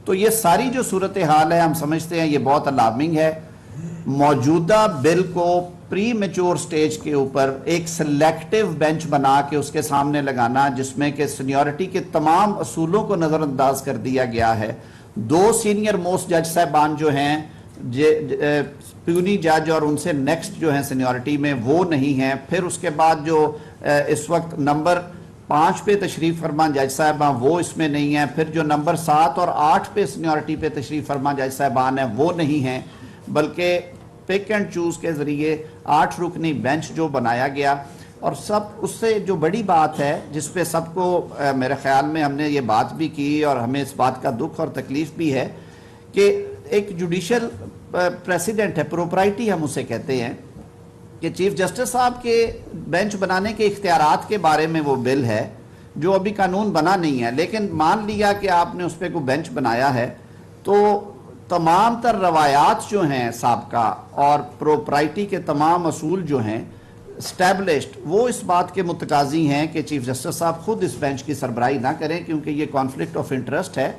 تو یہ ساری جو صورتحال ہے ہم سمجھتے ہیں یہ بہت الارمنگ ہے. موجودہ بل کو پری میچور سٹیج کے اوپر ایک سلیکٹیو بینچ بنا کے اس کے سامنے لگانا جس میں کہ سینیورٹی کے تمام اصولوں کو نظر انداز کر دیا گیا ہے. 2 سینئر موسٹ جج صاحبان جو ہیں پیونی جج اور ان سے نیکسٹ جو ہیں سینیورٹی میں وہ نہیں ہیں. پھر اس کے بعد جو اس وقت نمبر 5 پہ تشریف فرما جج صاحبان وہ اس میں نہیں ہیں. پھر جو نمبر 7 اور 8 پہ سینیورٹی پہ تشریف فرما جج صاحبان ہیں وہ نہیں ہیں، بلکہ پک اینڈ چوز کے ذریعے 8 رکنی بینچ جو بنایا گیا. اور سب اس سے جو بڑی بات ہے جس پہ سب کو میرے خیال میں ہم نے یہ بات بھی کی اور ہمیں اس بات کا دکھ اور تکلیف بھی ہے کہ ایک جوڈیشل پریسیڈنٹ ہے، پروپرائٹی ہم اسے کہتے ہیں، کہ چیف جسٹس صاحب کے بینچ بنانے کے اختیارات کے بارے میں وہ بل ہے جو ابھی قانون بنا نہیں ہے. لیکن مان لیا کہ آپ نے اس پہ کوئی بینچ بنایا ہے تو تمام تر روایات جو ہیں سابقہ اور پروپرائٹی کے تمام اصول جو ہیں اسٹیبلشڈ وہ اس بات کے متقاضی ہیں کہ چیف جسٹس صاحب خود اس بینچ کی سربراہی نہ کریں، کیونکہ یہ کانفلکٹ آف انٹرسٹ ہے.